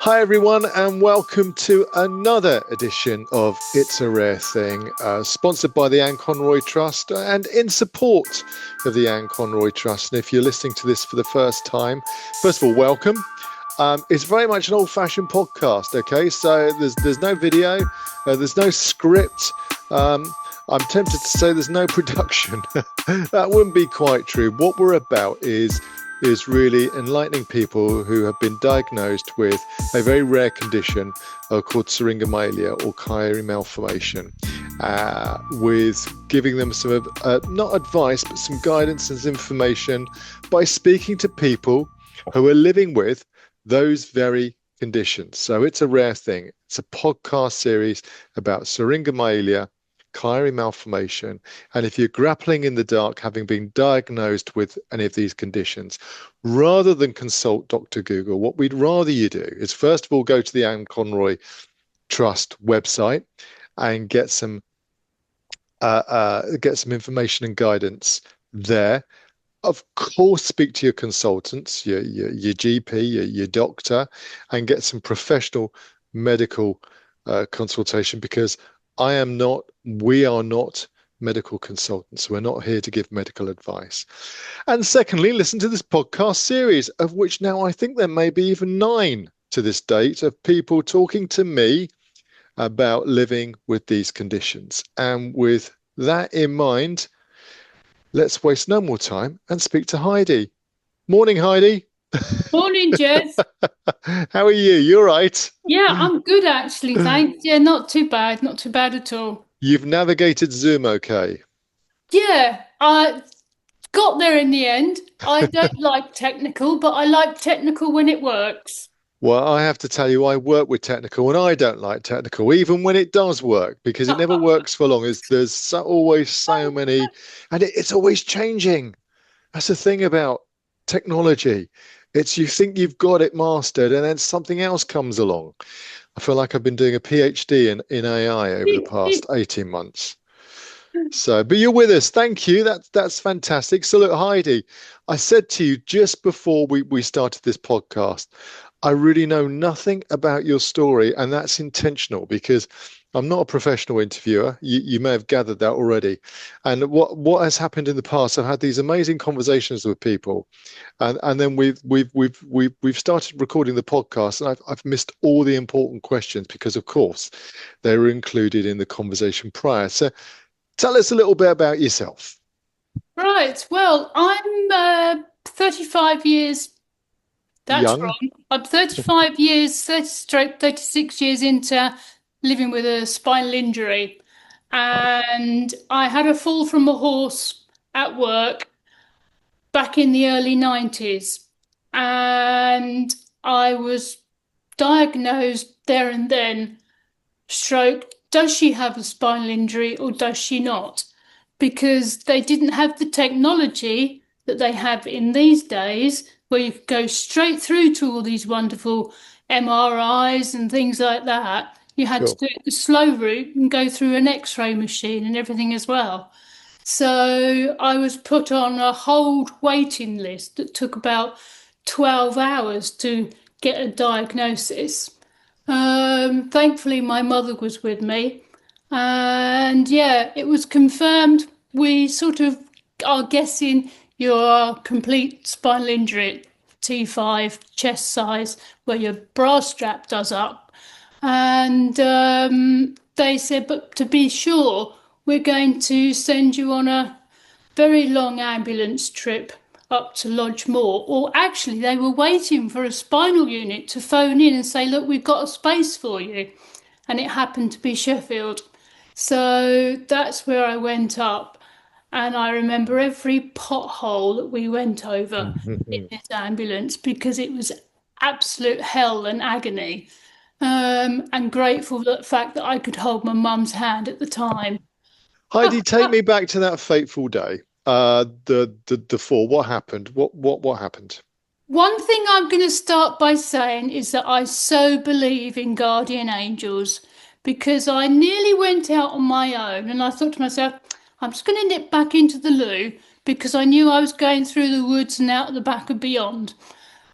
Hi everyone, and welcome to another edition of It's a Rare Thing, sponsored by the Anne Conroy Trust and in support of the Anne Conroy Trust. And if you're listening to this for the first time, first of all, welcome. It's very much an old-fashioned podcast, okay? So there's no video, there's no script. I'm tempted to say there's no production. That wouldn't be quite true. What we're about is really enlightening people who have been diagnosed with a very rare condition called syringomyelia or Kyrie malformation, with giving them some, not advice, but some guidance and information by speaking to people who are living with those very conditions. So it's a rare thing. It's a podcast series about syringomyelia, Kyrie malformation, and if you're grappling in the dark, having been diagnosed with any of these conditions, rather than consult Dr. Google, what we'd rather you do is first of all go to the Anne Conroy Trust website and get some information and guidance there. Of course, speak to your consultants, your GP, your doctor, and get some professional medical consultation, because we are not medical consultants. We're not here to give medical advice. And secondly, listen to this podcast series, of which now I think there may be even 9 to this date, of people talking to me about living with these conditions. And with that in mind, let's waste no more time and speak to Heidi. Morning, Heidi. Morning, Jess. How are you? You all right? Yeah, I'm good actually, thanks. Yeah, not too bad at all. You've navigated Zoom okay? Yeah, I got there in the end. I don't like technical, but I like technical when it works. Well, I have to tell you, I work with technical and I don't like technical, even when it does work, because it never works for long. There's always so many, and it's always changing. That's the thing about technology. It's you think you've got it mastered and then something else comes along. I feel like I've been doing a PhD in AI over the past 18 months. So, but you're with us. Thank you. That's fantastic. So look, Heidi, I said to you just before we started this podcast, I really know nothing about your story, and that's intentional because I'm not a professional interviewer. You may have gathered that already. And what has happened in the past, I've had these amazing conversations with people, and then we've started recording the podcast, and I've missed all the important questions because, of course, they were included in the conversation prior. So tell us a little bit about yourself. Right. Well, I'm 35 years. That's Young. wrong. I'm 35 years, 36 years into living with a spinal injury. And I had a fall from a horse at work back in the early 90s. And I was diagnosed there and then, stroke, does she have a spinal injury or does she not? Because they didn't have the technology that they have in these days, where you could go straight through to all these wonderful MRIs and things like that. You had to Sure. do it the slow route and go through an X-ray machine and everything as well. So I was put on a hold waiting list that took about 12 hours to get a diagnosis. Thankfully, my mother was with me. And yeah, it was confirmed. We sort of are guessing your complete spinal injury at T5 chest size, where your bra strap does up. And they said, but to be sure, we're going to send you on a very long ambulance trip up to Lodge Moor. Or actually, they were waiting for a spinal unit to phone in and say, look, we've got a space for you. And it happened to be Sheffield. So that's where I went up. And I remember every pothole that we went over in this ambulance, because it was absolute hell and agony. And grateful for the fact that I could hold my mum's hand at the time. Heidi, take me back to that fateful day. The fall. What happened? What happened? One thing I'm going to start by saying is that I so believe in guardian angels, because I nearly went out on my own and I thought to myself, I'm just going to nip back into the loo, because I knew I was going through the woods and out at the back of beyond.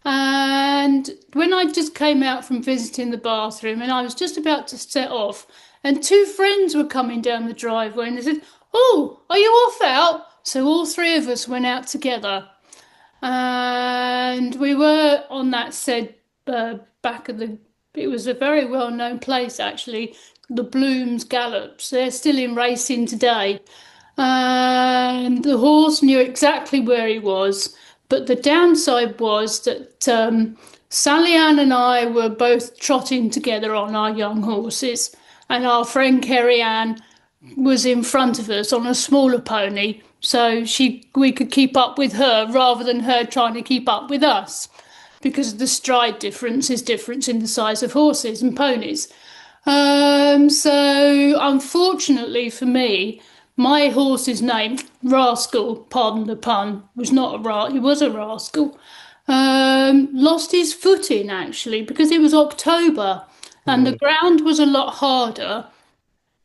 And when I just came out from visiting the bathroom and I was just about to set off, and two friends were coming down the driveway and they said, "Oh, are you off out?" So all three of us went out together. And we were on that said back of the, it was a very well known place actually, the Blooms Gallops. They're still in racing today. And the horse knew exactly where he was. But the downside was that Sally Ann and I were both trotting together on our young horses, and our friend Kerry Ann was in front of us on a smaller pony, so we could keep up with her rather than her trying to keep up with us, because the stride difference is difference in the size of horses and ponies. So unfortunately for me, my horse's name, Rascal, pardon the pun, was not he was a rascal. Lost his footing actually because it was October and the Mm. ground was a lot harder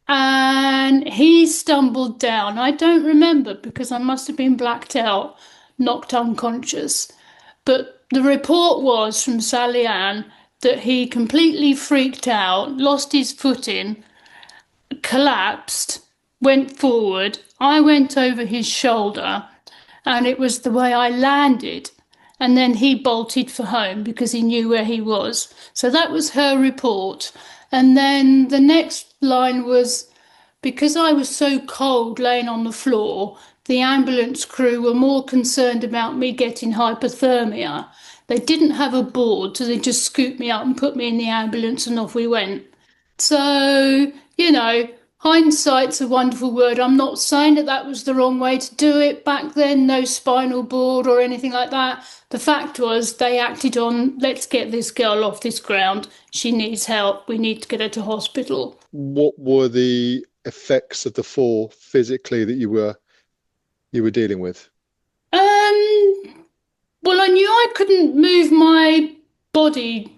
and he stumbled down. I don't remember because I must have been blacked out, knocked unconscious. But the report was from Sally Ann that he completely freaked out, lost his footing, collapsed, went forward. I went over his shoulder, and it was the way I landed. And then he bolted for home because he knew where he was. So that was her report. And then the next line was because I was so cold laying on the floor, the ambulance crew were more concerned about me getting hypothermia. They didn't have a board, so they just scooped me up and put me in the ambulance and off we went. So, hindsight's a wonderful word. I'm not saying that that was the wrong way to do it back then, no spinal board or anything like that. The fact was they acted on, let's get this girl off this ground. She needs help. We need to get her to hospital. What were the effects of the fall physically that you were dealing with? Um, well, I knew I couldn't move my body,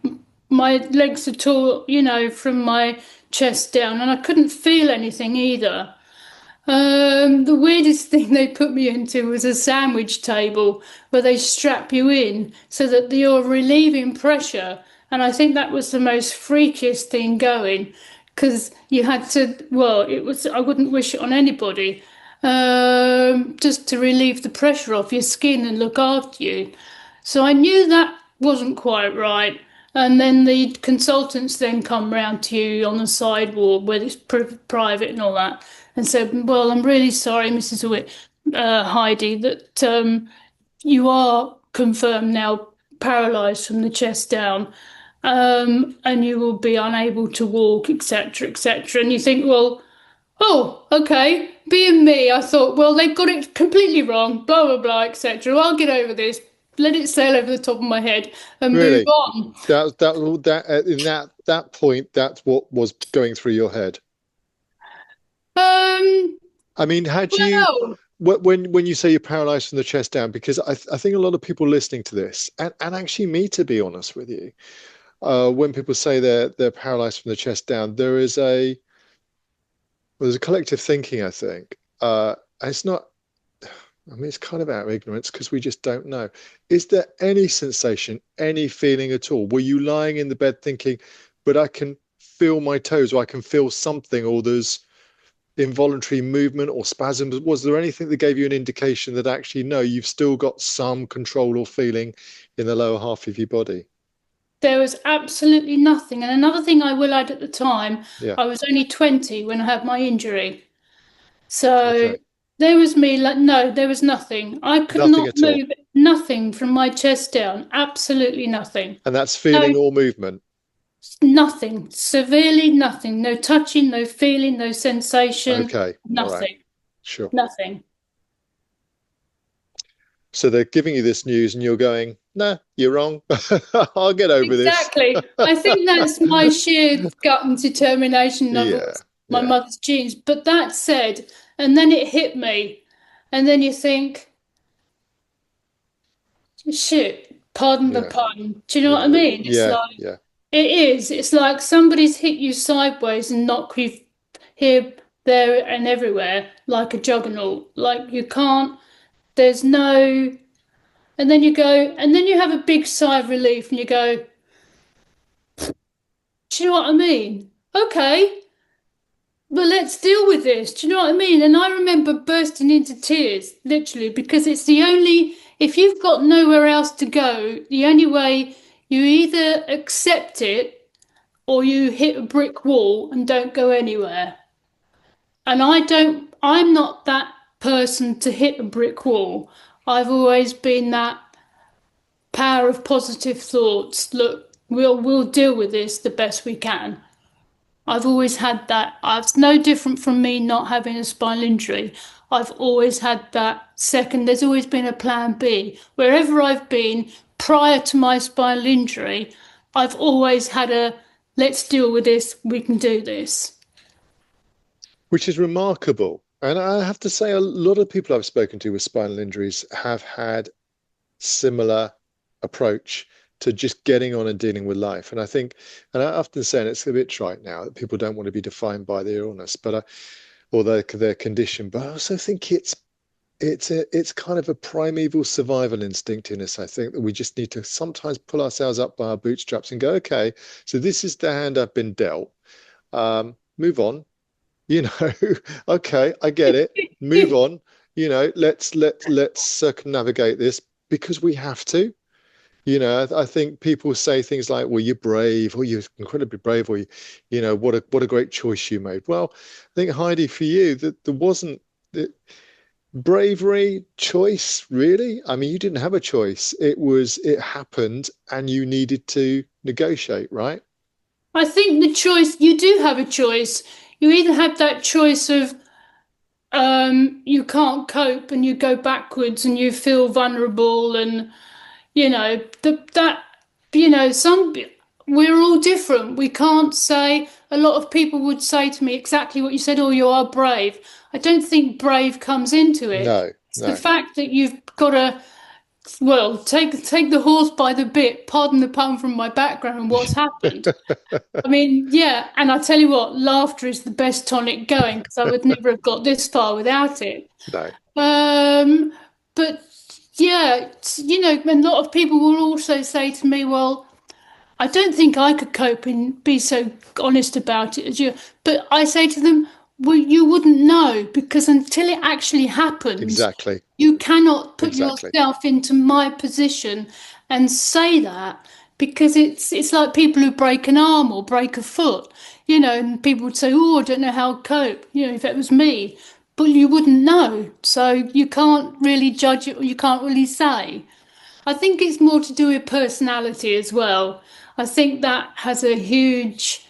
my legs at all, from my chest down, and I couldn't feel anything either. The weirdest thing they put me into was a sandwich table where they strap you in so that you're relieving pressure. And I think that was the most freakiest thing going because you had to, well, I wouldn't wish it on anybody, just to relieve the pressure off your skin and look after you. So I knew that wasn't quite right. And then the consultants then come round to you on the sidewalk where it's private and all that and said, "Well, I'm really sorry, Mrs. Heidi, that you are confirmed now paralysed from the chest down, and you will be unable to walk, etc., etc." And you think, well, oh, okay. Being me, I thought, well, they've got it completely wrong, blah, blah, blah, etc. I'll get over this, let it sail over the top of my head and move Really? on. In that point, that's what was going through your head. Um, I mean, had you well, when you say you're paralyzed from the chest down, because I think a lot of people listening to this, and actually me, to be honest with you, when people say they're paralyzed from the chest down, there's a collective thinking, I think. It's not, I mean, it's kind of out of ignorance because we just don't know. Is there any sensation, any feeling at all? Were you lying in the bed thinking, but I can feel my toes, or I can feel something, or there's involuntary movement or spasms? Was there anything that gave you an indication that actually, no, you've still got some control or feeling in the lower half of your body? there was absolutely nothing. And another thing I will add at the time, Yeah. I was only 20 when I had my injury. So Okay. there was me, like, no, there was nothing. I could Nothing not at all. move nothing from my chest down, absolutely nothing. And that's No, feeling or movement. nothing, severely nothing. No touching, no feeling, no sensation, Okay. All right. nothing, Sure. nothing. So they're giving you this news and you're going, nah, you're wrong. I'll get over this. Exactly. I think that's my sheer gut and determination of Yeah. my Yeah. mother's genes. But that said, and then it hit me, and then you think, shit, pardon the Yeah. pun. Do you know what I Yeah. mean? It's Yeah. like, Yeah. it is. It's like somebody's hit you sideways and knocked you here, there, and everywhere like a juggernaut. Like you can't, there's no And then you go, and then you have a big sigh of relief and you go, do you know what I mean? Okay, but let's deal with this. Do you know what I mean? And I remember bursting into tears, literally, because it's the only, if you've got nowhere else to go, the only way you either accept it or you hit a brick wall and don't go anywhere. And I'm not that person to hit a brick wall. I've always been that power of positive thoughts. Look, we'll deal with this the best we can. I've always had that. It's no different from me not having a spinal injury. I've always had that second. There's always been a plan B. Wherever I've been prior to my spinal injury, I've always had a let's deal with this. We can do this. Which is remarkable. And I have to say, a lot of people I've spoken to with spinal injuries have had similar approach to just getting on and dealing with life. And I think, and I often say, and it's a bit trite now, that people don't want to be defined by their illness, or their condition. But I also think it's kind of a primeval survival instinct in us. I think that we just need to sometimes pull ourselves up by our bootstraps and go, okay, so this is the hand I've been dealt. Move on. You know, okay, I get it. Move on. You know, let's circumnavigate this because we have to. You know, I think people say things like, "Well, you're brave," or "You're incredibly brave," or you know, what a great choice you made. Well, I think Heidi, for you, that there wasn't the bravery choice, really. I mean, you didn't have a choice. It happened, and you needed to negotiate, right? I think the choice, you do have a choice. You either have that choice of you can't cope and you go backwards and you feel vulnerable and that some we're all different. We can't say, a lot of people would say to me exactly what you said, oh, you are brave. I don't think brave comes into it. No, It's the no. fact that you've got to, well, take the horse by the bit, pardon the pun from my background and what's happened. I mean, yeah, and I tell you what, laughter is the best tonic going because I would never have got this far without it. No. Um, but yeah, a lot of people will also say to me, well, I don't think I could cope and be so honest about it as you. But I say to them, well, you wouldn't know because until it actually happens, Exactly. you cannot put Exactly. yourself into my position and say that because it's like people who break an arm or break a foot, and people would say, oh, I don't know how to cope, if it was me. But you wouldn't know. So you can't really judge it or you can't really say. I think it's more to do with personality as well. I think that has a huge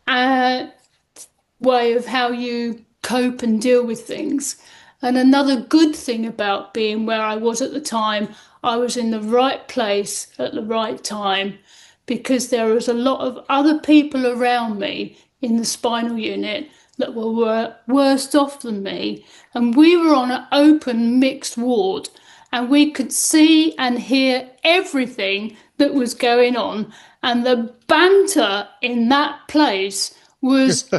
uh, way of how you cope and deal with things. And another good thing about being where I was at the time, I was in the right place at the right time because there was a lot of other people around me in the spinal unit that were worse off than me. And we were on an open mixed ward and we could see and hear everything that was going on. And the banter in that place was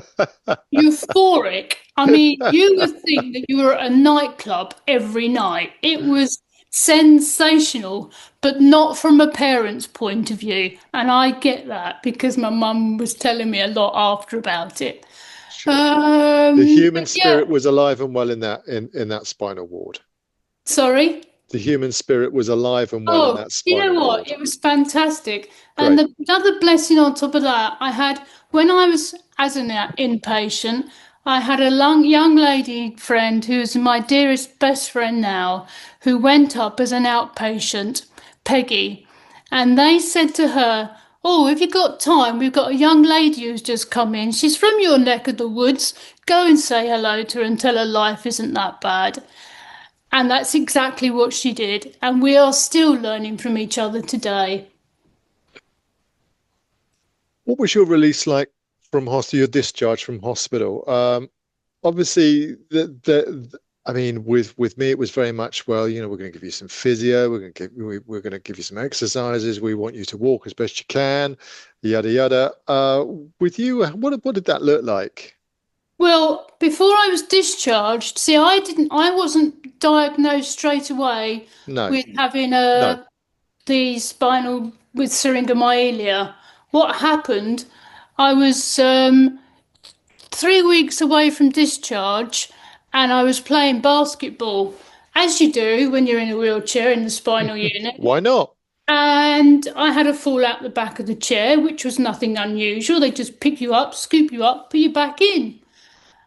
euphoric. I mean, you would think that you were at a nightclub every night. It was sensational, but not from a parent's point of view. And I get that because my mum was telling me a lot after about it. Sure. The human But yeah, spirit was alive and well in that spinal ward. sorry. The human spirit was alive and well in Oh, that you know spinal what? ward. It was fantastic. And Great. the another blessing on top of that, I had when I was as an inpatient, I had a young lady friend who's my dearest best friend now, who went up as an outpatient, Peggy. And they said to her, oh, have you got time? We've got a young lady who's just come in. She's from your neck of the woods. Go and say hello to her and tell her life isn't that bad. And that's exactly what she did. And we are still learning from each other today. What was your release like from hospital, your discharge from hospital? Obviously, I mean, with me, it was very much, well, we're going to give you some physio, we're going to give you some exercises, we want you to walk as best you can, yada yada. With you, what did that look like? Well, before I was discharged, see, I wasn't diagnosed straight away No, with having no. the spinal with syringomyelia. What happened? I was 3 weeks away from discharge, and I was playing basketball, as you do when you're in a wheelchair in the spinal unit. Why not? And I had a fall out the back of the chair, which was nothing unusual. They just pick you up, scoop you up, put you back in.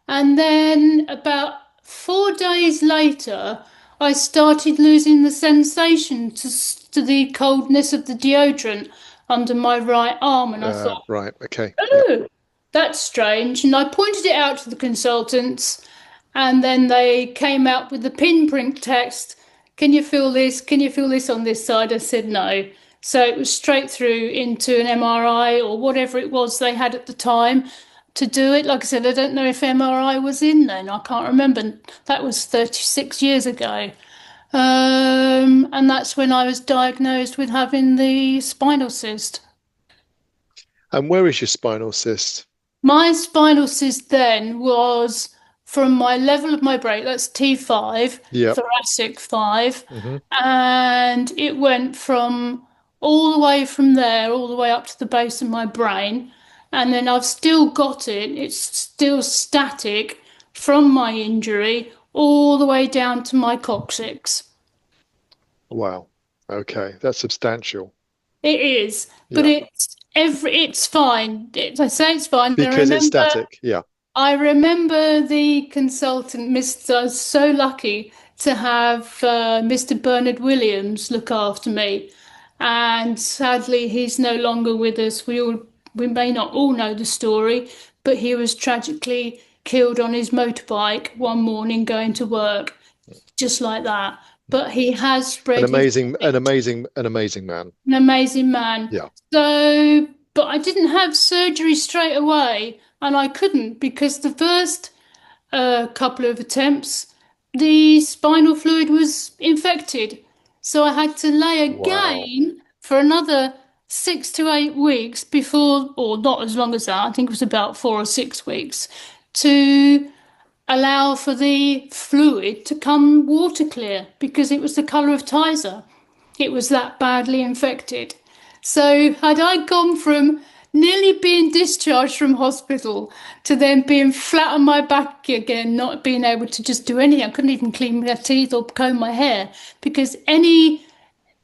And then about 4 days later, I started losing the sensation to the coldness of the deodorant under my right arm. And I thought, Right. Okay. Yeah. oh, that's strange. And I pointed it out to the consultants, and then they came out with the pinprick text. Can you feel this? Can you feel this on this side? I said no. So it was straight through into an MRI or whatever it was they had at the time to do it. Like I said, I don't know if MRI was in then. I can't remember. That was 36 years ago. And that's when I was diagnosed with having the spinal cyst. And where is your spinal cyst? My spinal cyst then was from my level of my brain, that's T5, Yep. thoracic 5, Hmm. and it went from all the way from there, all the way up to the base of my brain. And then I've still got it, it's still static from my injury all the way down to my coccyx. Wow. Okay. That's substantial. It is, but Yeah. it's fine. I say it's fine. Because it's static. Yeah. I remember the consultant, Mr. I was so lucky to have Mr. Bernard Williams look after me, and sadly he's no longer with us. We may not all know the story, but he was tragically killed on his motorbike one morning going to work, just like that. But he has spread his An amazing man. an amazing man. Yeah. So, but I didn't have surgery straight away, and I couldn't because the first couple of attempts, the spinal fluid was infected. So I had to lay Wow. again for another 6 to 8 weeks before, or not as long as that, I think it was about 4 or 6 weeks, to allow for the fluid to come water clear because it was the colour of Tizer. It was that badly infected. So had I gone from nearly being discharged from hospital to then being flat on my back again, not being able to just do anything, I couldn't even clean my teeth or comb my hair because any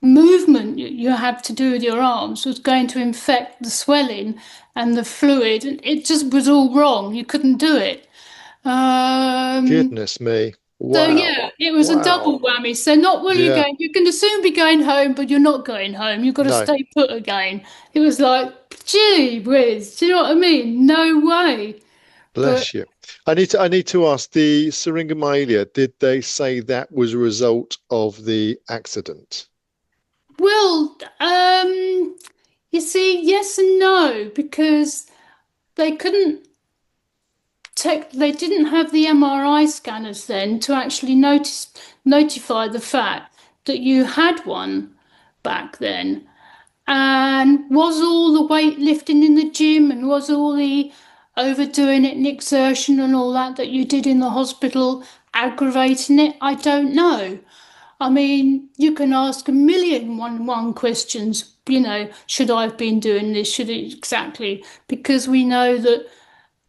movement you had to do with your arms was going to infect the swelling and the fluid. It just was all wrong. You couldn't do it. Um, Goodness me. so Wow. yeah, it was a double Wow. whammy. So not will you Yeah. going, you can soon be going home, but you're not going home. You've got to No. stay put again. It was like, gee whiz, do you know what I mean? No way. But Bless you. I need to ask the syringomyelia, did they say that was a result of the accident? well, you see, yes and no, because they couldn't they didn't have the MRI scanners then to actually notify the fact that you had one back then. And was all the weight lifting in the gym and was all the overdoing it and exertion and all that you did in the hospital aggravating it? I don't know. I mean, you can ask a million one questions, should I have been doing this? Should it exactly? Because we know that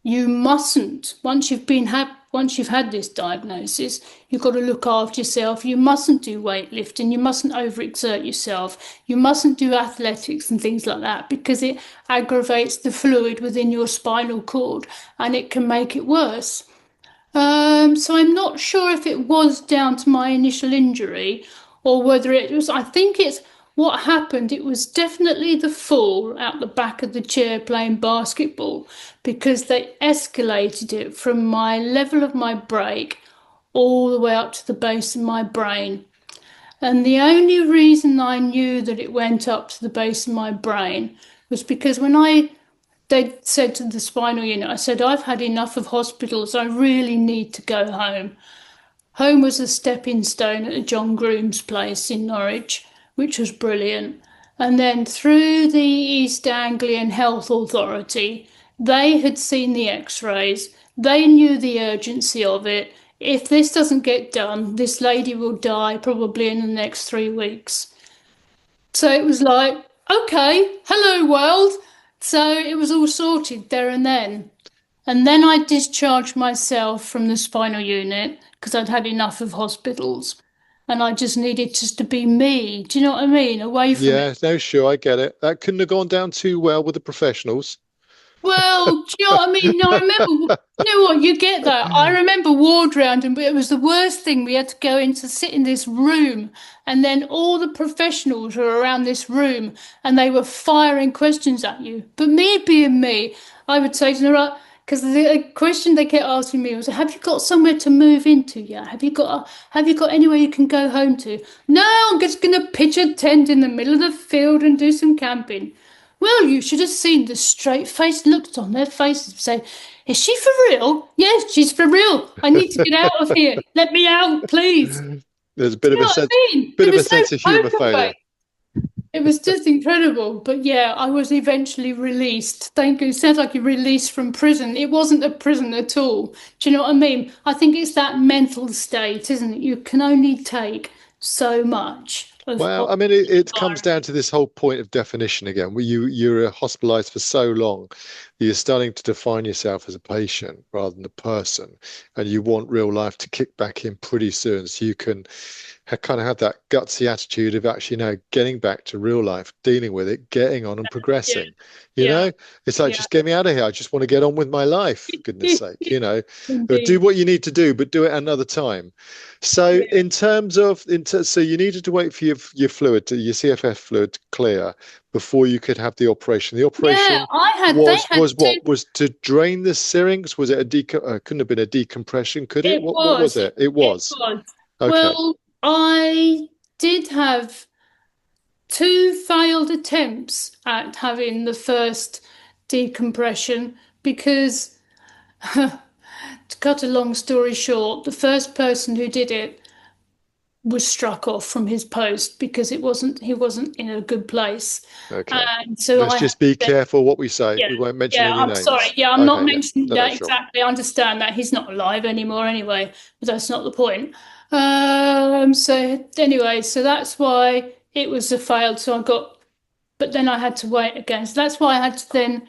you mustn't, once you've had this diagnosis, you've got to look after yourself. You mustn't do weightlifting. You mustn't overexert yourself. You mustn't do athletics and things like that because it aggravates the fluid within your spinal cord and it can make it worse. So I'm not sure if it was down to my initial injury or whether it was, I think it's what happened. It was definitely the fall out the back of the chair playing basketball because they escalated it from my level of my brake all the way up to the base of my brain. And the only reason I knew that it went up to the base of my brain was because they said to the spinal unit, I said, I've had enough of hospitals. I really need to go home. Home was a stepping stone at the John Groom's place in Norwich, which was brilliant. And then through the East Anglian Health Authority, They had seen the x-rays. They knew the urgency of it. If this doesn't get done, this lady will die probably in the next 3 weeks. So it was like, okay, hello world. So it was all sorted there and then. And then I discharged myself from the spinal unit because I'd had enough of hospitals and I just needed just to be me. Do you know what I mean? Away from it. Yeah, no, sure, I get it. That couldn't have gone down too well with the professionals. Well, do you know what I mean? No, I remember, you know what, you get that. I remember ward round, and it was the worst thing. We had to go in to sit in this room, and then all the professionals were around this room, and they were firing questions at you. But me being me, I would say to them, right, because the question they kept asking me was, "Have you got somewhere to move into yet? Have you got anywhere you can go home to?" No, I'm just gonna pitch a tent in the middle of the field and do some camping. Well, you should have seen the straight-faced looks on their faces saying, "Is she for real? Yes, she's for real. I need to get out of here. Let me out, please." There's a Do you know what I mean? bit There of a was no sense of humor poker failure. face. It was just incredible. But yeah, I was eventually released. Thank you. It sounds like you're released from prison. It wasn't a prison at all. Do you know what I mean? I think it's that mental state, isn't it? You can only take so much of Well, I mean, it comes environment. down to this whole point of definition again, where you're hospitalized for so long, you're starting to define yourself as a patient rather than a person, and you want real life to kick back in pretty soon, so you can kind of have that gutsy attitude of actually now getting back to real life, dealing with it, getting on and Yeah, progressing. You yeah, know, it's like yeah. just get me out of here. I just want to get on with my life, for goodness sake. Do Indeed. what you need to do, but do it another time. So Yeah. in terms of so you needed to wait for your fluid to your CFF fluid to clear before you could have the operation. The Yeah, operation they had was to, what was to drain the syrinx? Was it a couldn't have been a decompression, could it? it What was was, it? It it was. was. Okay. Well, I did have two failed attempts at having the first decompression because, to cut a long story short, the first person who did it was struck off from his post because he wasn't in a good place. Okay. And so Let's I had just be to, careful what we say. yeah, We won't mention yeah, any I'm sorry. names. Yeah, I'm not Okay, yeah. mentioning No, no, that sure. exactly. I understand that he's not alive anymore anyway, but that's not the point. So anyway, so that's why it was a failed. So I got, but then I had to wait again. So that's why I had to then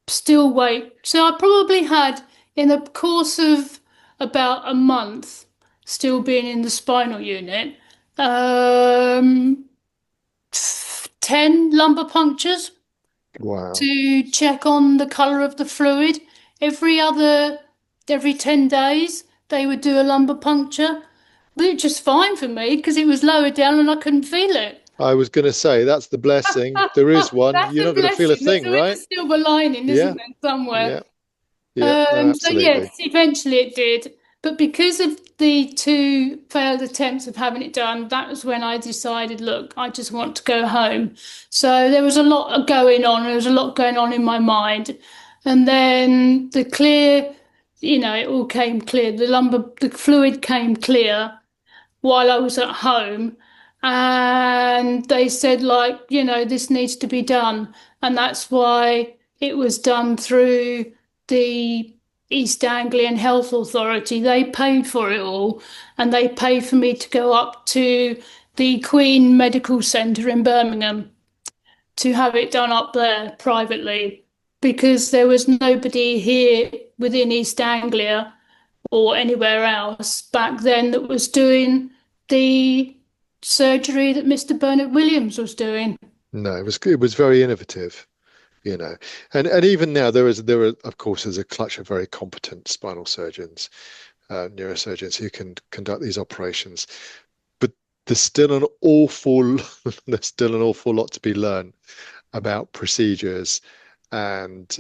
still wait. So I probably had, in the course of about a month, still being in the spinal unit, um, 10 lumbar punctures Wow. to check on the colour of the fluid. Every other, every 10 days, they would do a lumbar puncture, but it was just fine for me because it was lower down and I couldn't feel it. I was going to say that's the blessing. There is one. That's You're a not going to feel a blessing. There's thing, always right? a silver lining, isn't Yeah, there, somewhere? yeah, yeah. No, So yes, absolutely. eventually it did. But because of the two failed attempts of having it done, that was when I decided, look, I just want to go home. So there was a lot going on. There was a lot going on in my mind. And then the clear, it all came clear. The fluid came clear while I was at home. And they said, like, this needs to be done. And that's why it was done through the East Anglian Health Authority. They paid for it all, and they paid for me to go up to the Queen Medical Centre in Birmingham to have it done up there privately because there was nobody here within East Anglia or anywhere else back then that was doing the surgery that Mr. Bernard Williams was doing. No, it was very innovative, you know. And even now there are of course there's a clutch of very competent spinal surgeons, neurosurgeons who can conduct these operations. But there's still an awful there's still an awful lot to be learned about procedures and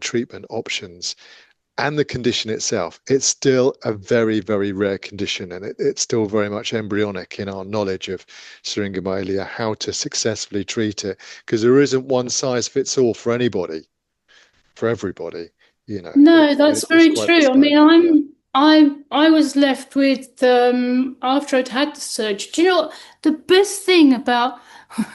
treatment options and the condition itself. It's still a very, very rare condition, and it's still very much embryonic in our knowledge of syringomyelia, how to successfully treat it, because there isn't one size fits all for anybody, for everybody. No, that's It's very quite true. I mean, bespoke. Yeah. I was left with after I'd had the surgery. Do you know what the best thing about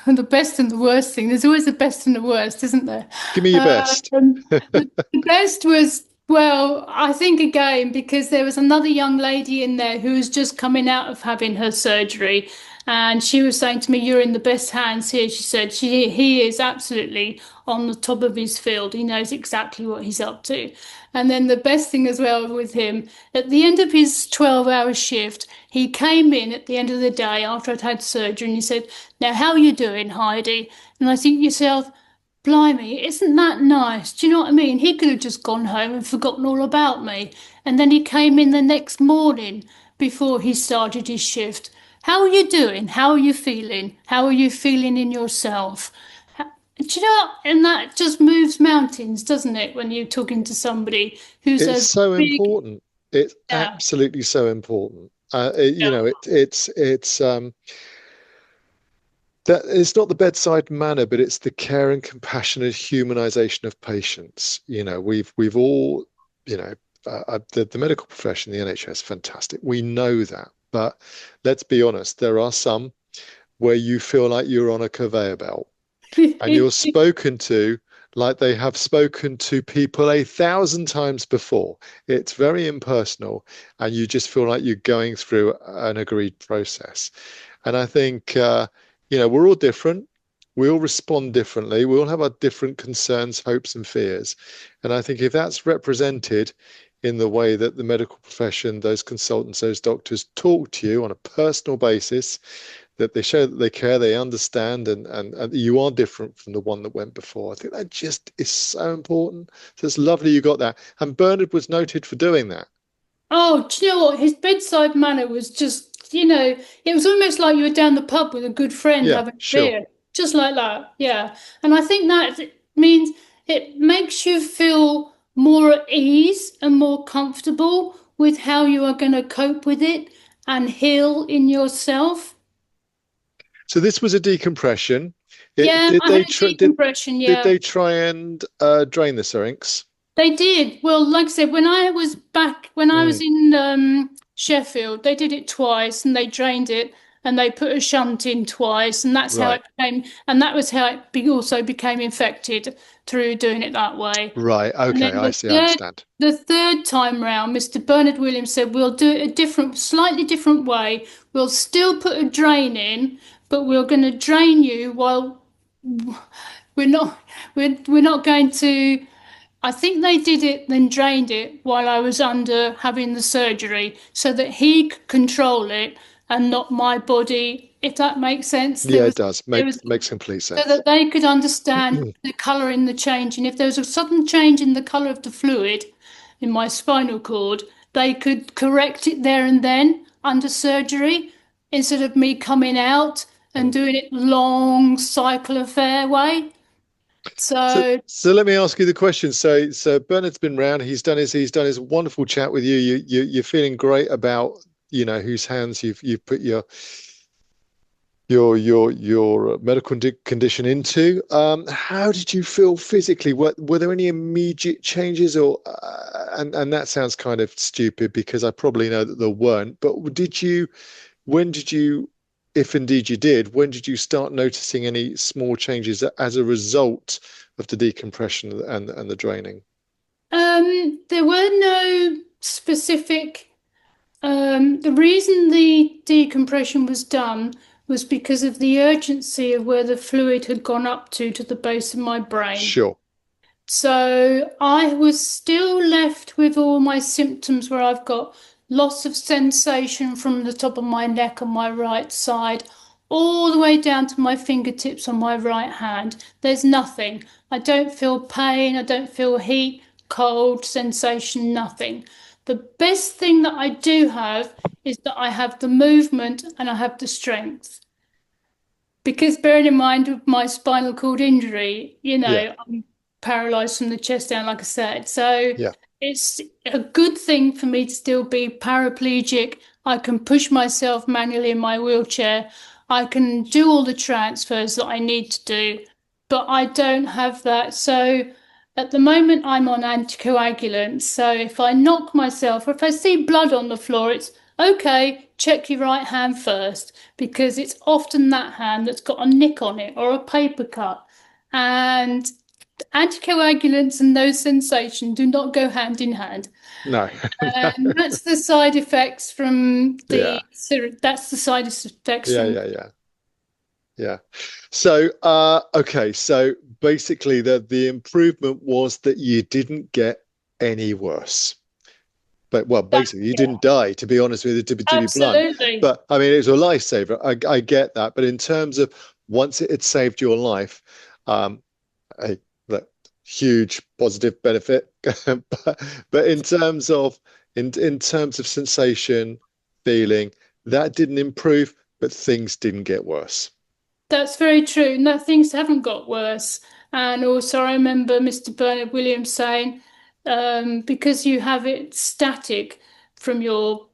the best and the worst thing? There's always the best and the worst, isn't there? Give me your best. The best was, well, I think again, because there was another young lady in there who was just coming out of having her surgery. And she was saying to me, "You're in the best hands here." She said, he is absolutely on the top of his field. He knows exactly what he's up to. And then the best thing as well with him, at the end of his 12-hour shift, he came in at the end of the day after I'd had surgery and he said, "Now, how are you doing, Heidi?" And I think to yourself, blimey, isn't that nice? Do you know what I mean? He could have just gone home and forgotten all about me. And then he came in the next morning before he started his shift. "How are you doing? How are you feeling? How are you feeling in yourself?" Do you know, and that just moves mountains, doesn't it, when you're talking to somebody who's It's as so big, important. It's yeah, absolutely so important. yeah. It's that it's not the bedside manner, but it's the care and compassionate humanization of patients. We've all, the medical profession, the NHS, fantastic. We know that, but let's be honest, there are some where you feel like you're on a conveyor belt and you're spoken to like they have spoken to people 1,000 times before. It's very impersonal, and you just feel like you're going through an agreed process. And I think, we're all different. We all respond differently. We all have our different concerns, hopes, and fears. And I think if that's represented in the way that the medical profession, those consultants, those doctors talk to you on a personal basis, that they show that they care, they understand, and you are different from the one that went before. I think that just is so important. So it's lovely you got that. And Bernard was noted for doing that. Oh, do you know what? His bedside manner was just, it was almost like you were down the pub with a good friend Yeah, having a sure. beer, just like that. Yeah. And I think that means it makes you feel more at ease and more comfortable with how you are going to cope with it and heal in yourself. So this was a decompression. It Yeah, did I had they a try did decompression. did Yeah. they try and drain the syrinx? They did. Well, like I said, when I was Mm, in Sheffield, they did it twice and they drained it and they put a shunt in twice, and that's how right, it became, and that was how also became infected through doing it that way. right. And Okay, then I see. I understand. the third time round, Mr. Bernard Williams said, "We'll do it a slightly different way. We'll still put a drain in, but we're going to drain you while we're not, we're not going to." I think they did it, then drained it while I was under having the surgery so that he could control it and not my body, if that makes sense. Yeah, it does. There was Makes complete so sense. that they could understand the colour in the change. And if there was a sudden change in the colour of the fluid in my spinal cord, they could correct it there and then under surgery instead of me coming out and Mm. doing it long cycle affair way. So, So so let me ask you the question. So Bernard's been round. He's done his wonderful chat with you. You're feeling great about whose hands you've put your medical condition into. How did you feel physically? Were there any immediate changes, or and that sounds kind of stupid because I probably know that there weren't. But when did you, if indeed you did, when did you start noticing any small changes as a result of the decompression and the draining? there were no specific. The reason the decompression was done was because of the urgency of where the fluid had gone up to the base of my brain. Sure. So I was still left with all my symptoms where I've got loss of sensation from the top of my neck on my right side, all the way down to my fingertips on my right hand. There's nothing. I don't feel pain, I don't feel heat, cold, sensation, nothing. The best thing that I do have is that I have the movement and I have the strength. Because bearing in mind with my spinal cord injury, Yeah. I'm paralyzed from the chest down, like I said. So Yeah. it's a good thing for me to still be paraplegic. I can push myself manually in my wheelchair. I can do all the transfers that I need to do, but I don't have that. So At the moment, I'm on anticoagulants. So if I knock myself or if I see blood on the floor, it's okay, check your right hand first, because it's often that hand that's got a nick on it or a paper cut. And anticoagulants and no sensation do not go hand in hand. No. And that's the side effects from Yeah. that's the side effects Yeah, from. yeah, yeah. Yeah. So, okay. So basically, the improvement was that you didn't get any worse. But well, That, basically, you yeah, didn't die. To be honest with you, to be blunt. absolutely. But I mean, it was a lifesaver. I get that. But in terms of once it had saved your life, um, a that huge positive benefit. But in terms of sensation, feeling, that didn't improve, but things didn't get worse. That's very true. No, things haven't got worse. And also, I remember Mr. Bernard Williams saying, because you have it static from your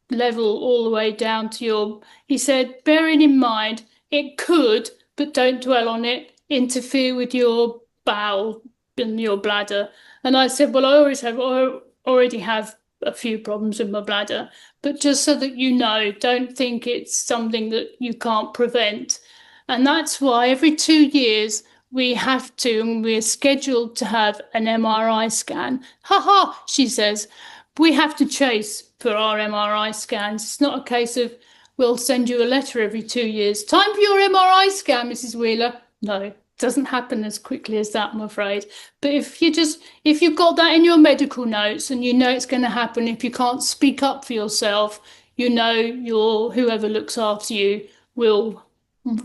level all the way down to your, he said, bearing in mind, it could, but don't dwell on it, interfere with your bowel and your bladder. And I said, well, I already have a few problems with my bladder, but just so that you know, don't think it's something that you can't prevent. And that's why every 2 years we have to, and we're scheduled to have an MRI scan. Ha ha, she says, we have to chase for our MRI scans. It's not a case of we'll send you a letter every 2 years. Time for your MRI scan, Mrs. Wheeler. No, it doesn't happen as quickly as that, I'm afraid. But if you've got that in your medical notes and you know it's going to happen, if you can't speak up for yourself, you know your whoever looks after you will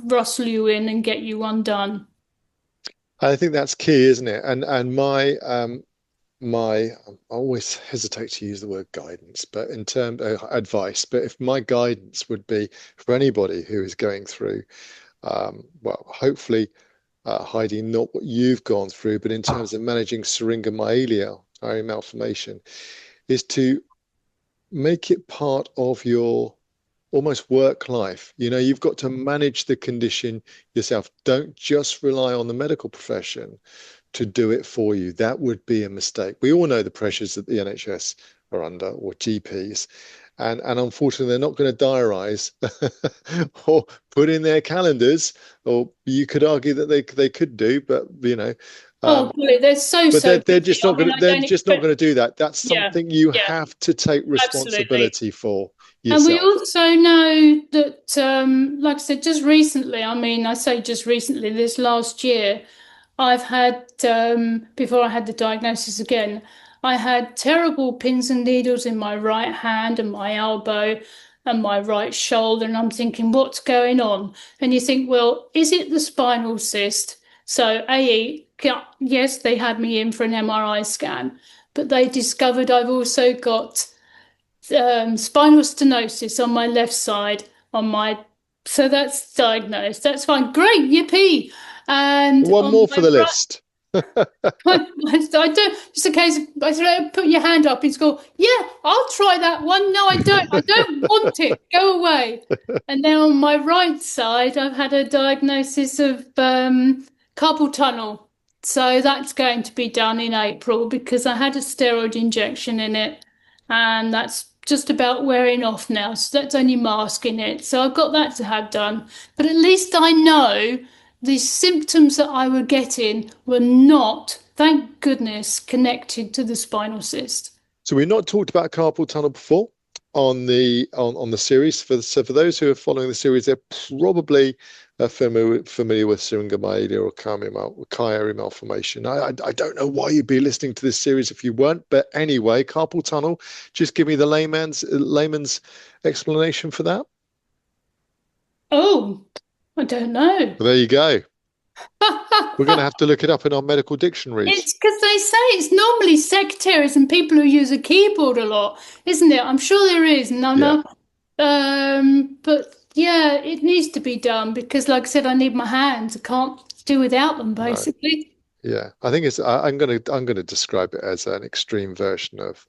rustle you in and get you undone. I think that's key, isn't it? And my I always hesitate to use the word guidance, but in terms of advice, but if my guidance would be for anybody who is going through, well, hopefully, Heidi, not what you've gone through, but in terms of managing syringomyelia, malformation, is to make it part of your almost work life. You know, you've got to manage the condition yourself. Don't just rely on the medical profession to do it for you. That would be a mistake. We all know the pressures that the NHS are under, or GPs, and unfortunately they're not going to diarise or put in their calendars, or you could argue that they could do, but you know, Oh, um, golly, they're so, but so they're busy. just I not mean, going to I they're don't just not expect, going to do that. That's yeah, something you yeah, have to take absolutely. responsibility for And we yourself. also know that, like I said, just recently, I mean, I say just recently, this last year, I've had, before I had the diagnosis again, I had terrible pins and needles in my right hand and my elbow and my right shoulder. And I'm thinking, what's going on? And you think, well, is it the spinal cyst? So, yes, they had me in for an MRI scan, but they discovered I've also got spinal stenosis on my left side on my so that's diagnosed. That's fine. Great, yippee. And One on more my for the right, list. I don't. Just in case I said, put your hand up in school. Yeah, I'll try that one. No, I don't. I don't want it. Go away. And then on my right side, I've had a diagnosis of carpal tunnel. So that's going to be done in April because I had a steroid injection in it, and that's just about wearing off now. So that's only masking it. So I've got that to have done. But at least I know the symptoms that I were getting were not, thank goodness, connected to the spinal cyst. So we've not talked about carpal tunnel before on the series. So for those who are following the series, they're probably familiar with syringomyelia or Chiari malformation. I don't know why you'd be listening to this series if you weren't, but anyway, carpal tunnel. Just give me the layman's explanation for that. Oh, I don't know. Well, there you go. We're going to have to look it up in our medical dictionaries. It's because they say it's normally secretaries and people who use a keyboard a lot, isn't it? I'm sure there is, and I'm Yeah, not, but yeah, it needs to be done because, like I said, I need my hands. I can't do without them, no. basically. Yeah, I think I'm gonna describe it as an extreme version of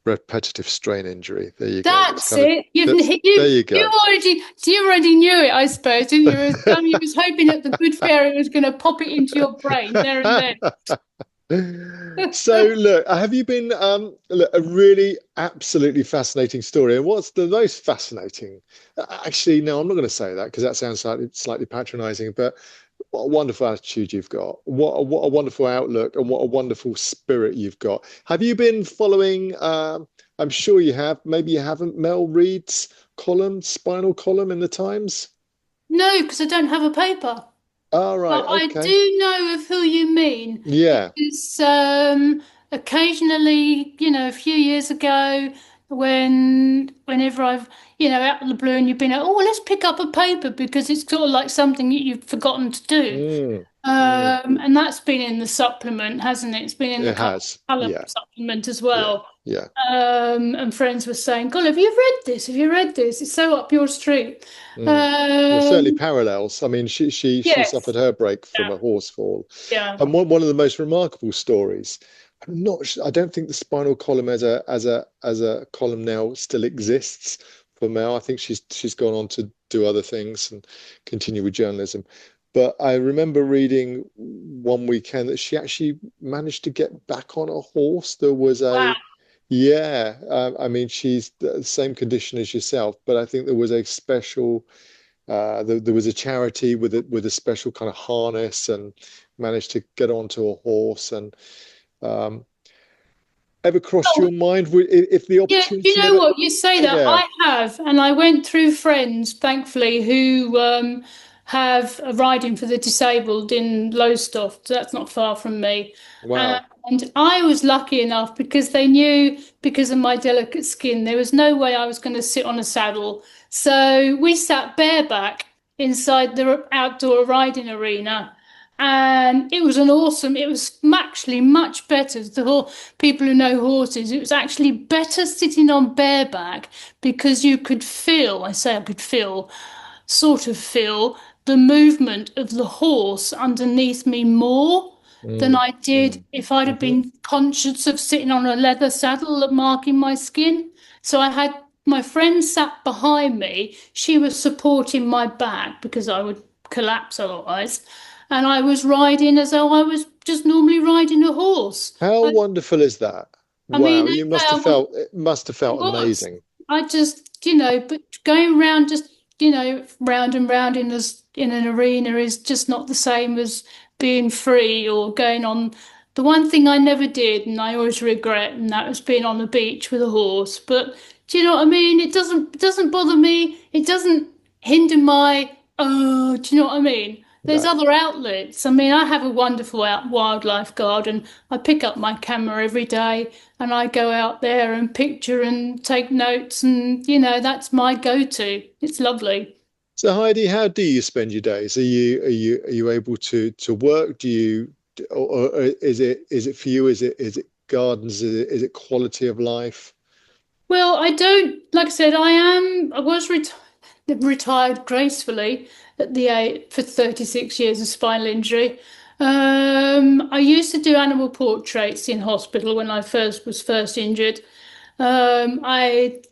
repetitive strain injury. There you go. That's That's kind of it. that's there you go. You already knew it, I suppose, didn't you? You was hoping that the good fairy was going to pop it into your brain there and then. So look, have you been look, a really absolutely fascinating story? And what's the most fascinating? Actually, no, I'm not going to say that because that sounds slightly patronizing, but what a wonderful attitude you've got. What a wonderful outlook and what a wonderful spirit you've got. Have you been following I'm sure you have, maybe you haven't, Mel Reed's column, spinal column in the Times? No, because I don't have a paper. All But right, I okay. do know of who you mean Yeah. because occasionally, a few years ago, whenever I've, out of the blue and you've been, oh, let's pick up a paper because it's sort of like something that you've forgotten to do. Mm, mm. And that's been in the supplement, hasn't it? It's been in the It has. colour Yeah, supplement as yeah, well. yeah. And friends were saying, God, have you read this? Have you read this? It's so up your street. Mm. Well, certainly Um, parallels. I mean, she suffered yes. her break from Yeah. a horse fall, Yeah. and one of the most remarkable stories. I don't think the spinal column as a column now still exists for Mel. I think she's gone on to do other things and continue with journalism. But I remember reading one weekend that she actually managed to get back on a horse. There was Wow. a Yeah, I mean, she's the same condition as yourself, but I think there was a special, there was a charity with a special kind of harness and managed to get onto a horse. And um, ever crossed your mind if the Yeah, you opportunity know ever? what? You say that. Yeah, I have, and I went through friends, thankfully, who have a riding for the disabled in Lowestoft. That's not far from me. wow. And I was lucky enough because they knew, because of my delicate skin, there was no way I was going to sit on a saddle. So we sat bareback inside the outdoor riding arena. And it was actually much better. The whole people who know horses, it was actually better sitting on bareback because you could feel, I say I could feel, sort of feel the movement of the horse underneath me more than Mm, I did mm, if I'd have hmm. been conscious of sitting on a leather saddle marking my skin. So I had my friend sat behind me. She was supporting my back because I would collapse otherwise. And I was riding as though I was just normally riding a horse. How wonderful is that? I mean, Wow, okay, you must have felt it must have felt was. amazing. I just, but going round just, round and round in an arena is just not the same as being free or going on. The one thing I never did, and I always regret, and that was being on the beach with a horse. But do you know what I mean? It doesn't bother me. It doesn't hinder my, oh, do you know what I mean? There's No. other outlets. I mean, I have a wonderful wildlife garden. I pick up my camera every day and I go out there and picture and take notes, and that's my go-to. It's lovely. So Heidi, how do you spend your days? Are you able to work? Do you or is it for you? Is it gardens? Is it quality of life? Well, I don't, like I said, I was retired gracefully at the age for 36 years of spinal injury. I used to do animal portraits in hospital when I first injured. I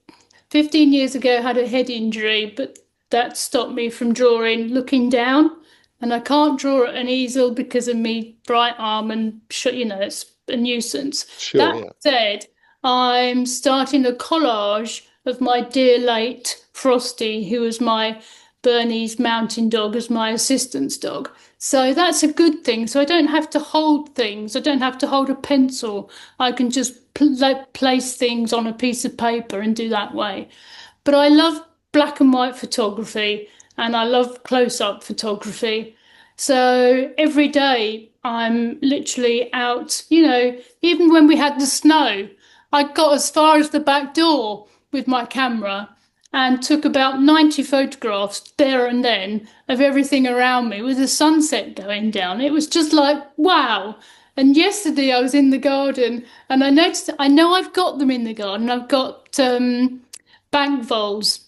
15 years ago had a head injury, but that stopped me from drawing looking down. And I can't draw at an easel because of me right arm and it's a nuisance. Sure, That yeah. said, I'm starting a collage of my dear late Frosty, who was my Bernese mountain dog, as my assistance dog. So that's a good thing. So I don't have to hold things. I don't have to hold a pencil. I can just place things on a piece of paper and do that way. But I love black and white photography and I love close up photography. So every day I'm literally out, even when we had the snow, I got as far as the back door with my camera and took about 90 photographs there and then of everything around me with the sunset going down. It was just like, wow. And yesterday I was in the garden and I noticed, I know I've got them in the garden. I've got bank voles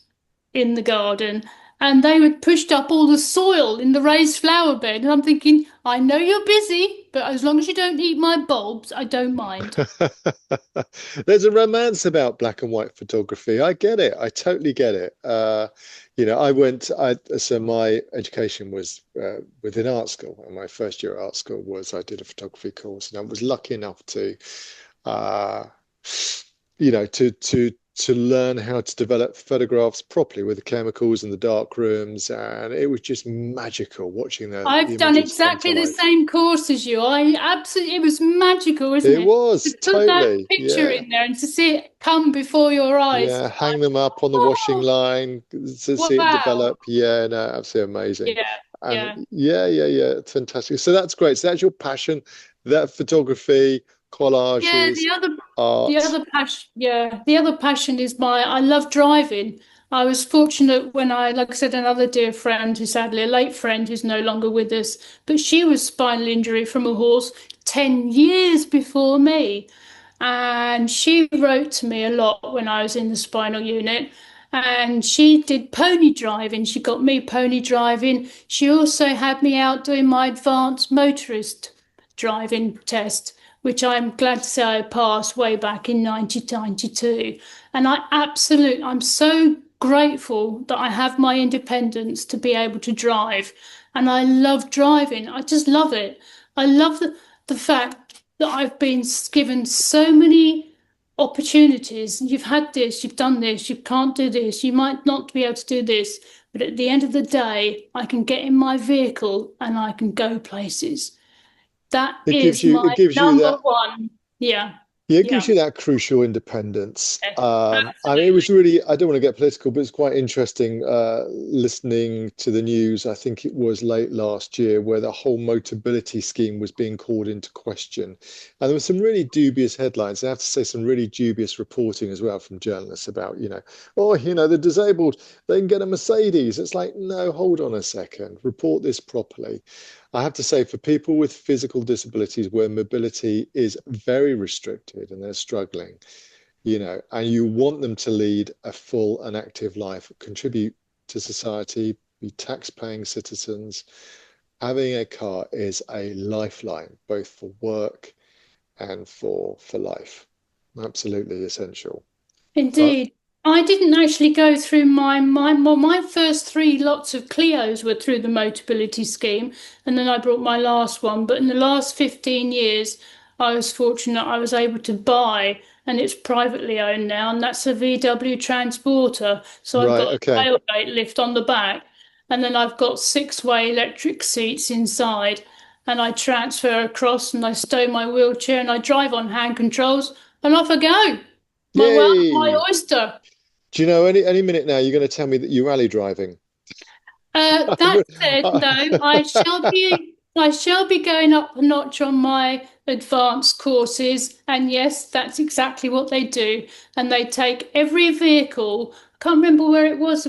in the garden. and they had pushed up all the soil in the raised flower bed. And I'm thinking, I know you're busy, but as long as you don't eat my bulbs, I don't mind. There's a romance about black and white photography. I get it. I totally get it. So my education was within art school, and my first year at art school was I did a photography course, and I was lucky enough to, uh, to learn how to develop photographs properly with the chemicals and the dark rooms, and it was just magical watching the I've done images come to exactly the life. same course as you. I absolutely, it was magical, isn't It it? was To put that totally, picture yeah. in there and to see it come before your eyes. Yeah, hang them up on the washing Oh, line to see it wow. develop. Yeah, no, absolutely amazing. Yeah, And yeah. yeah, it's fantastic. So that's great. So that's your passion, that photography, Yeah, collages, art. the other passion is I love driving. I was fortunate when like I said, another dear friend who sadly a late friend who's no longer with us, but she was spinal injury from a horse 10 years before me. And she wrote to me a lot when I was in the spinal unit. And she did pony driving. She got me pony driving. She also had me out doing my advanced motorist driving test, which I'm glad to say I passed way back in 1992. And I'm so grateful that I have my independence to be able to drive. And I love driving. I just love it. I love the fact that I've been given so many opportunities. You've had this, you've done this, you can't do this, you might not be able to do this. But at the end of the day, I can get in my vehicle and I can go places. That is It my gives you number that. one. Yeah, Yeah, it gives yeah, you that crucial independence. yeah, I mean, it was absolutely. really, I don't want to get political, but it's quite interesting listening to the news. I think it was late last year where the whole Motability scheme was being called into question. And there were some really dubious headlines. I have to say, some really dubious reporting as well from journalists about, the disabled, they can get a Mercedes. It's like, no, hold on a second, report this properly. I have to say, for people with physical disabilities where mobility is very restricted and they're struggling, and you want them to lead a full and active life, contribute to society, be tax-paying citizens, having a car is a lifeline, both for work and for life. Absolutely essential. But Indeed. I didn't actually go through my first three lots of Clios were through the Motability scheme, and then I brought my last one. But in the last 15 years, I was fortunate I was able to buy, and it's privately owned now, and that's a VW Transporter. So I've right, got a okay. tailgate lift on the back, and then I've got six-way electric seats inside, and I transfer across and I stow my wheelchair and I drive on hand controls, and off I go. My world, my Yay! oyster. Do you know any minute now you're going to tell me that you're rally driving? That said, no, I shall be going up a notch on my advanced courses, and yes, that's exactly what they do. And they take every vehicle. I can't remember where it was,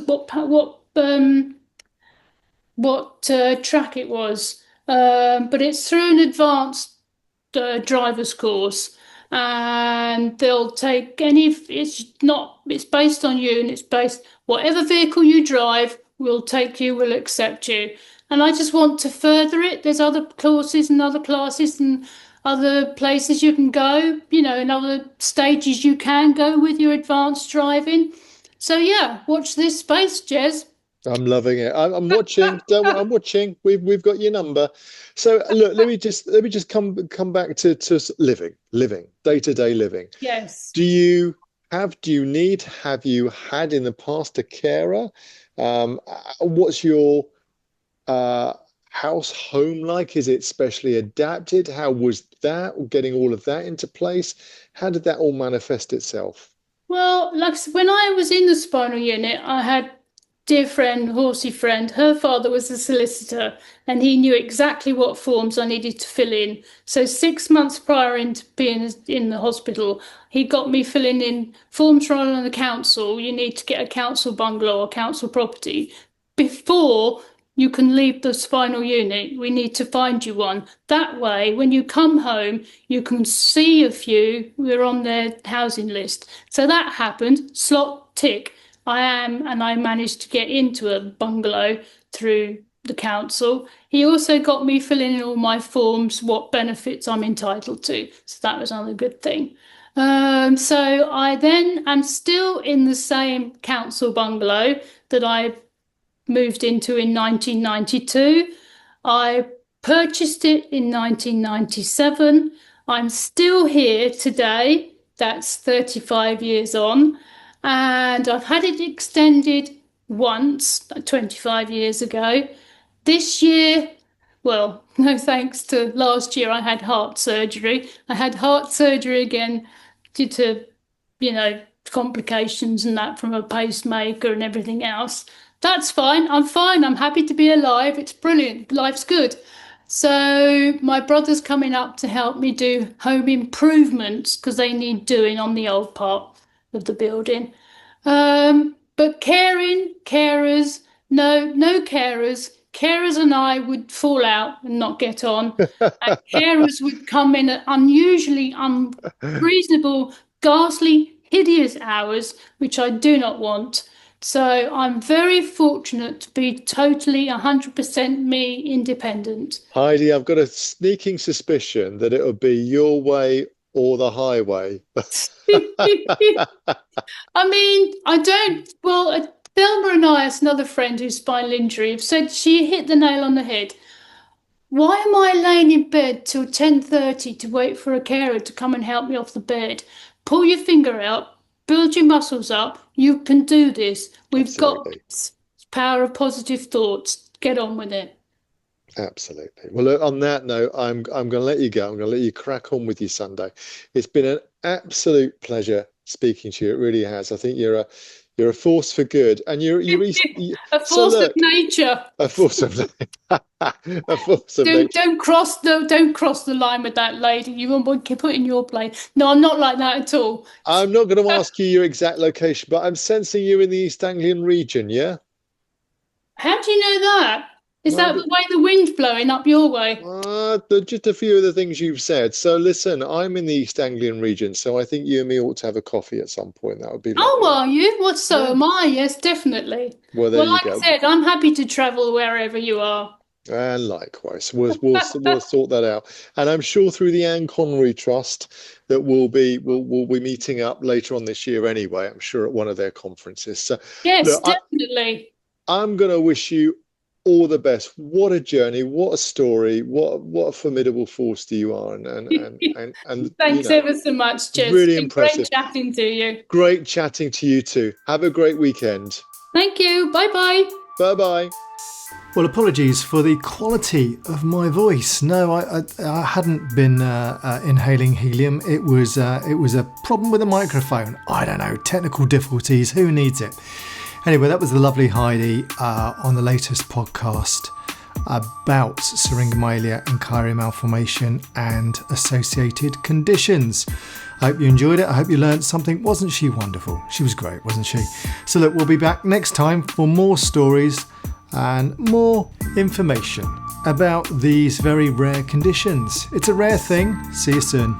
what track it was, but it's through an advanced driver's course, and they'll take any. It's not. It's based on you, and it's based whatever vehicle you drive will take you, will accept you. And I just want to further it. There's other courses and other classes and other places you can go. And other stages you can go with your advanced driving. So yeah, watch this space, Jez. I'm loving it. I'm watching. Don't worry, I'm watching. We've got your number. So look, let me just come back to living, day-to-day living. Yes. Do you need, have you had in the past a carer? What's your uh, house home like? Is it specially adapted? How was that, getting all of that into place? How did that all manifest itself? Well, like when I was in the spinal unit, I had dear friend, horsey friend. Her father was a solicitor, and he knew exactly what forms I needed to fill in. So 6 months prior into being in the hospital, he got me filling in forms from the council. You need to get a council bungalow or council property before you can leave the spinal unit. We need to find you one. That way, when you come home, you can see a few. We're on their housing list. So that happened. Slot tick. I am, and I managed to get into a bungalow through the council. He also got me filling in all my forms, what benefits I'm entitled to. So that was another good thing. So I then am still in the same council bungalow that I moved into in 1992. I purchased it in 1997. I'm still here today. That's 35 years on. And I've had it extended once, 25 years ago. This year, well, no thanks to last year, I had heart surgery. I had heart surgery again due to, complications and that from a pacemaker and everything else. That's fine. I'm fine. I'm happy to be alive. It's brilliant. Life's good. So my brother's coming up to help me do home improvements because they need doing on the old part of the building. But carers, no carers. Carers and I would fall out and not get on. And carers would come in at unusually unreasonable, ghastly, hideous hours, which I do not want. So I'm very fortunate to be totally 100% me, independent. Heidi, I've got a sneaking suspicion that it'll be your way or the highway. I mean, I don't. Well, Thelma and I, as another friend who's spinal injury, have said she hit the nail on the head. Why am I laying in bed till 10:30 to wait for a carer to come and help me off the bed? Pull your finger out, build your muscles up. You can do this. We've got this. Power of positive thoughts. Get on with it. Absolutely. Well, look, on that note, I'm going to let you go. I'm going to let you crack on with your Sunday. It's been an absolute pleasure speaking to you. It really has. I think you're a force for good, and you're a force of nature. A force of a force of nature. Don't cross the line with that lady. You won't put in your place. No, I'm not like that at all. I'm not going to ask you your exact location, but I'm sensing you in the East Anglian region. Yeah. How do you know that? Is that the way the wind's blowing up your way? Just a few of the things you've said. So listen, I'm in the East Anglian region, so I think you and me ought to have a coffee at some point. That would be lovely. Oh, are you? Well, so am I. Yes, definitely. Well, there you like go. I said, I'm happy to travel wherever you are. And likewise, we'll sort that out. And I'm sure through the Anne Conroy Trust that we'll be meeting up later on this year anyway. I'm sure at one of their conferences. So yes, look, definitely. I'm going to wish you all the best. What a journey! What a story! What a formidable force you are! And thanks ever so much, Jess. Really it's impressive. Great chatting to you. Great chatting to you too. Have a great weekend. Thank you. Bye bye. Bye bye. Well, apologies for the quality of my voice. No, I hadn't been inhaling helium. It was a problem with the microphone. I don't know, technical difficulties. Who needs it? Anyway, that was the lovely Heidi on the latest podcast about syringomyelia and Kyrie malformation and associated conditions. I hope you enjoyed it. I hope you learned something. Wasn't she wonderful? She was great, wasn't she? So look, we'll be back next time for more stories and more information about these very rare conditions. It's a rare thing. See you soon.